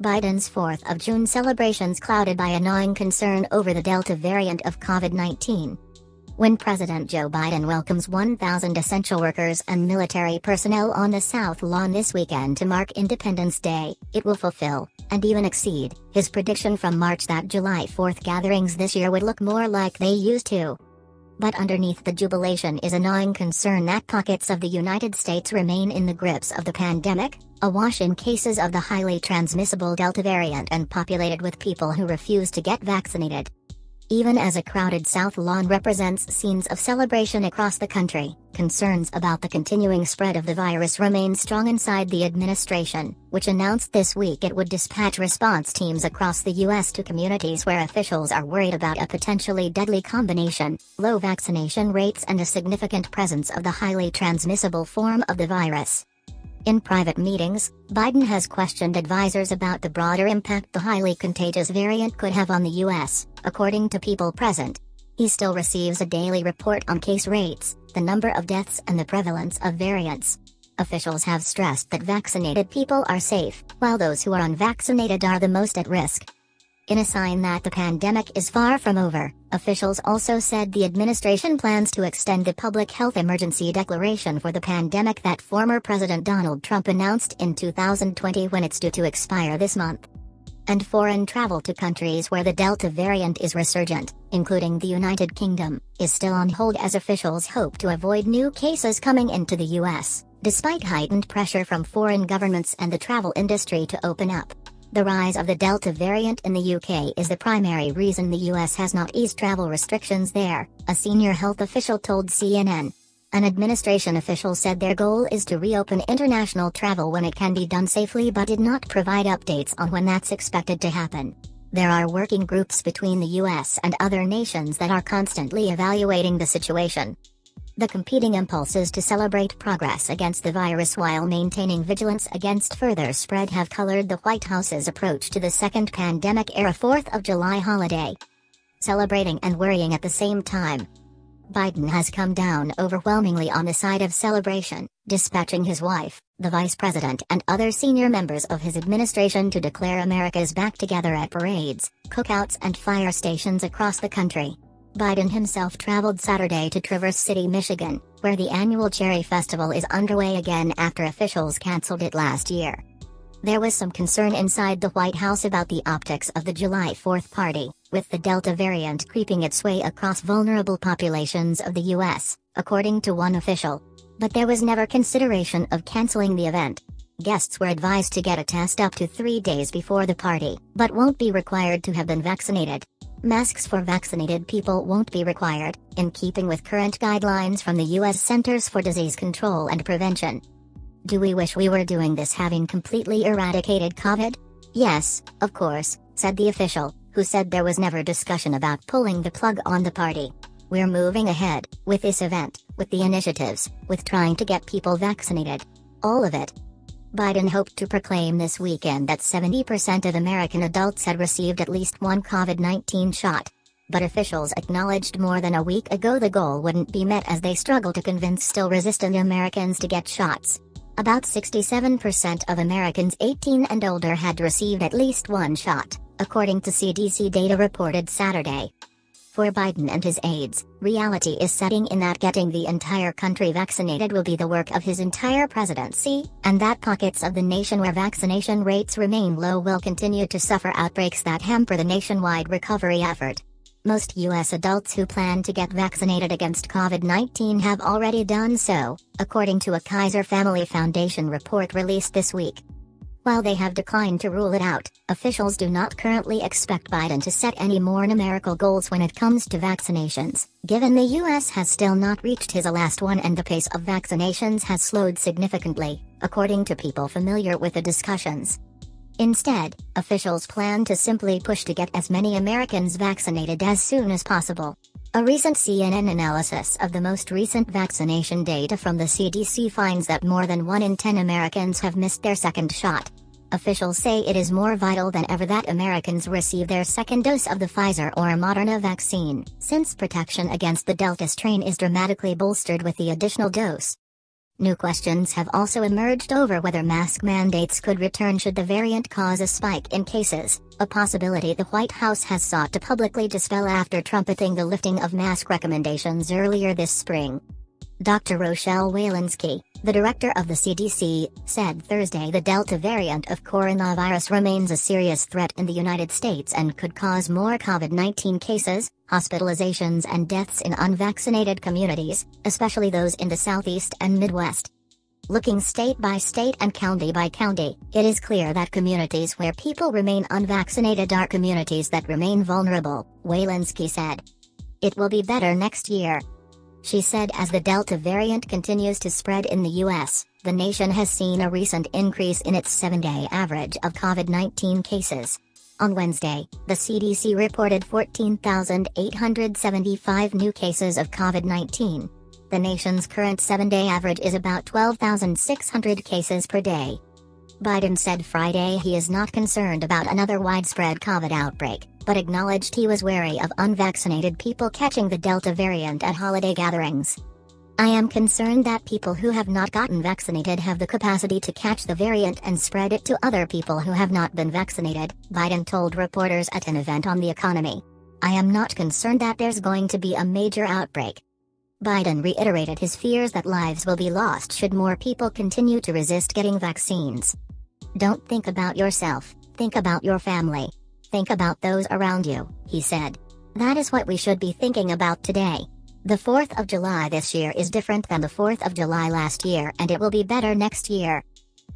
Biden's 4th of June celebrations clouded by a gnawing concern over the Delta variant of COVID-19. When President Joe Biden welcomes 1,000 essential workers and military personnel on the South Lawn this weekend to mark Independence Day, it will fulfill, and even exceed, his prediction from March that July 4th gatherings this year would look more like they used to. But underneath the jubilation is a gnawing concern that pockets of the United States remain in the grips of the pandemic, awash in cases of the highly transmissible Delta variant and populated with people who refuse to get vaccinated. Even as a crowded South Lawn represents scenes of celebration across the country, concerns about the continuing spread of the virus remain strong inside the administration, which announced this week it would dispatch response teams across the U.S. to communities where officials are worried about a potentially deadly combination, low vaccination rates and a significant presence of the highly transmissible form of the virus. In private meetings, Biden has questioned advisors about the broader impact the highly contagious variant could have on the U.S., according to people present. He still receives a daily report on case rates, the number of deaths and the prevalence of variants. Officials have stressed that vaccinated people are safe, while those who are unvaccinated are the most at risk. In a sign that the pandemic is far from over, officials also said the administration plans to extend the public health emergency declaration for the pandemic that former President Donald Trump announced in 2020 when it's due to expire this month. And foreign travel to countries where the Delta variant is resurgent, including the United Kingdom, is still on hold as officials hope to avoid new cases coming into the U.S., despite heightened pressure from foreign governments and the travel industry to open up. The rise of the Delta variant in the UK is the primary reason the US has not eased travel restrictions there, a senior health official told CNN. An administration official said their goal is to reopen international travel when it can be done safely but did not provide updates on when that's expected to happen. There are working groups between the US and other nations that are constantly evaluating the situation. The competing impulses to celebrate progress against the virus while maintaining vigilance against further spread have colored the White House's approach to the second pandemic-era 4th of July holiday. Celebrating and worrying at the same time. Biden has come down overwhelmingly on the side of celebration, dispatching his wife, the vice president and other senior members of his administration to declare America's back together at parades, cookouts and fire stations across the country. Biden himself traveled Saturday to Traverse City, Michigan, where the annual Cherry Festival is underway again after officials canceled it last year. There was some concern inside the White House about the optics of the July 4th party, with the Delta variant creeping its way across vulnerable populations of the U.S., according to one official. But there was never consideration of canceling the event. Guests were advised to get a test up to 3 days before the party, but won't be required to have been vaccinated. Masks for vaccinated people won't be required, in keeping with current guidelines from the U.S. Centers for Disease Control and Prevention. Do we wish we were doing this having completely eradicated COVID? Yes, of course, said the official, who said there was never discussion about pulling the plug on the party. We're moving ahead, with this event, with the initiatives, with trying to get people vaccinated. All of it. Biden hoped to proclaim this weekend that 70% of American adults had received at least one COVID-19 shot. But officials acknowledged more than a week ago the goal wouldn't be met as they struggle to convince still resistant Americans to get shots. About 67% of Americans 18 and older had received at least one shot, according to CDC data reported Saturday. For Biden and his aides, reality is setting in that getting the entire country vaccinated will be the work of his entire presidency, and that pockets of the nation where vaccination rates remain low will continue to suffer outbreaks that hamper the nationwide recovery effort. Most U.S. adults who plan to get vaccinated against COVID-19 have already done so, according to a Kaiser Family Foundation report released this week. While they have declined to rule it out, officials do not currently expect Biden to set any more numerical goals when it comes to vaccinations, given the U.S. has still not reached his last one and the pace of vaccinations has slowed significantly, according to people familiar with the discussions. Instead, officials plan to simply push to get as many Americans vaccinated as soon as possible. A recent CNN analysis of the most recent vaccination data from the CDC finds that more than 1 in 10 Americans have missed their second shot. Officials say it is more vital than ever that Americans receive their second dose of the Pfizer or Moderna vaccine, since protection against the Delta strain is dramatically bolstered with the additional dose. New questions have also emerged over whether mask mandates could return should the variant cause a spike in cases, a possibility the White House has sought to publicly dispel after trumpeting the lifting of mask recommendations earlier this spring. Dr. Rochelle Walensky, the director of the CDC, said Thursday the Delta variant of coronavirus remains a serious threat in the United States and could cause more COVID-19 cases, hospitalizations and deaths in unvaccinated communities, especially those in the Southeast and Midwest. Looking state by state and county by county, it is clear that communities where people remain unvaccinated are communities that remain vulnerable, Walensky said. It will be better next year. She said as the Delta variant continues to spread in the U.S., the nation has seen a recent increase in its 7-day average of COVID-19 cases. On Wednesday, the CDC reported 14,875 new cases of COVID-19. The nation's current 7-day average is about 12,600 cases per day. Biden said Friday he is not concerned about another widespread COVID outbreak, but acknowledged he was wary of unvaccinated people catching the Delta variant at holiday gatherings. I am concerned that people who have not gotten vaccinated have the capacity to catch the variant and spread it to other people who have not been vaccinated, Biden told reporters at an event on the economy. I am not concerned that there's going to be a major outbreak. Biden reiterated his fears that lives will be lost should more people continue to resist getting vaccines. Don't think about yourself, think about your family. Think about those around you, he said. That is what we should be thinking about today. The 4th of July this year is different than the 4th of July last year and it will be better next year.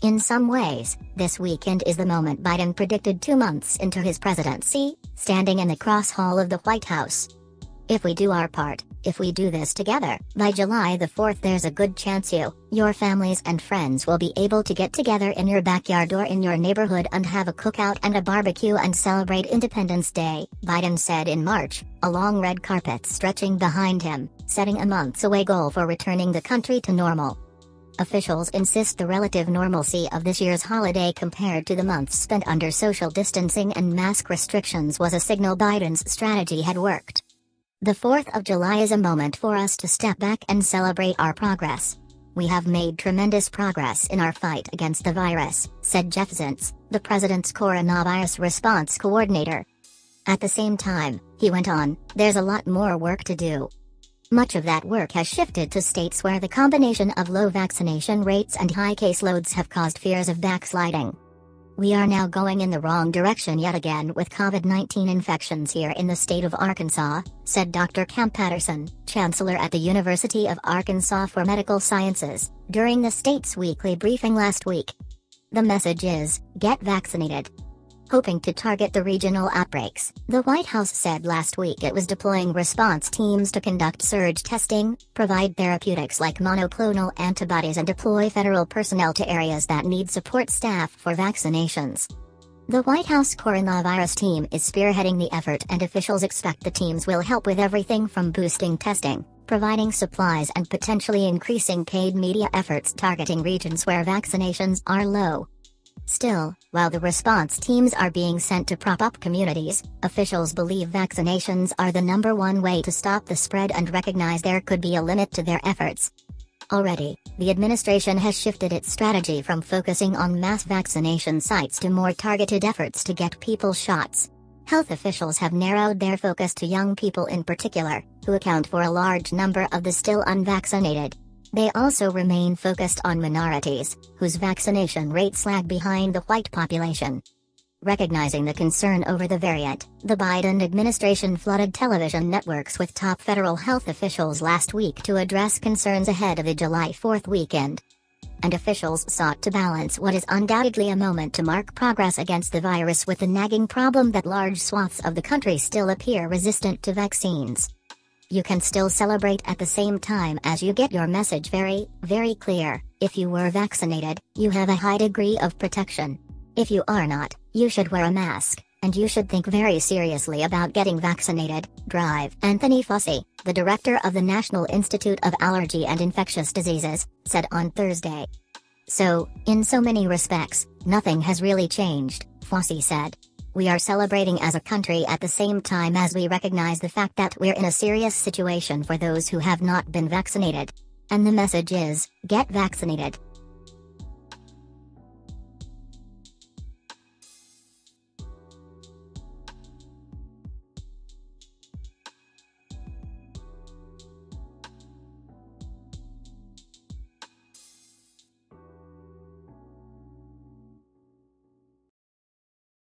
In some ways, this weekend is the moment Biden predicted 2 months into his presidency, standing in the cross hall of the White House. If we do our part, if we do this together, by July the 4th there's a good chance you, your families and friends will be able to get together in your backyard or in your neighborhood and have a cookout and a barbecue and celebrate Independence Day, Biden said in March, a long red carpet stretching behind him, setting a months-away goal for returning the country to normal. Officials insist the relative normalcy of this year's holiday compared to the months spent under social distancing and mask restrictions was a signal Biden's strategy had worked. The 4th of July is a moment for us to step back and celebrate our progress. We have made tremendous progress in our fight against the virus, said Jeff Zients, the president's coronavirus response coordinator. At the same time, he went on, there's a lot more work to do. Much of that work has shifted to states where the combination of low vaccination rates and high caseloads have caused fears of backsliding. We are now going in the wrong direction yet again with COVID-19 infections here in the state of Arkansas, said Dr. Camp Patterson, chancellor at the University of Arkansas for Medical Sciences, during the state's weekly briefing last week. The message is, get vaccinated. Hoping to target the regional outbreaks, the White House said last week it was deploying response teams to conduct surge testing, provide therapeutics like monoclonal antibodies and deploy federal personnel to areas that need support staff for vaccinations. The White House coronavirus team is spearheading the effort and officials expect the teams will help with everything from boosting testing, providing supplies and potentially increasing paid media efforts targeting regions where vaccinations are low. Still, while the response teams are being sent to prop up communities, officials believe vaccinations are the #1 way to stop the spread and recognize there could be a limit to their efforts. Already, the administration has shifted its strategy from focusing on mass vaccination sites to more targeted efforts to get people shots. Health officials have narrowed their focus to young people in particular, who account for a large number of the still unvaccinated. They also remain focused on minorities, whose vaccination rates lag behind the white population. Recognizing the concern over the variant, the Biden administration flooded television networks with top federal health officials last week to address concerns ahead of the July 4th weekend. And officials sought to balance what is undoubtedly a moment to mark progress against the virus with the nagging problem that large swaths of the country still appear resistant to vaccines. You can still celebrate at the same time as you get your message very, very clear. If you were vaccinated, you have a high degree of protection. If you are not, you should wear a mask, and you should think very seriously about getting vaccinated. Drive. Anthony Fauci, the director of the National Institute of Allergy and Infectious Diseases, said on Thursday. So, in so many respects, nothing has really changed, Fauci said. We are celebrating as a country at the same time as we recognize the fact that we're in a serious situation for those who have not been vaccinated. And the message is, get vaccinated.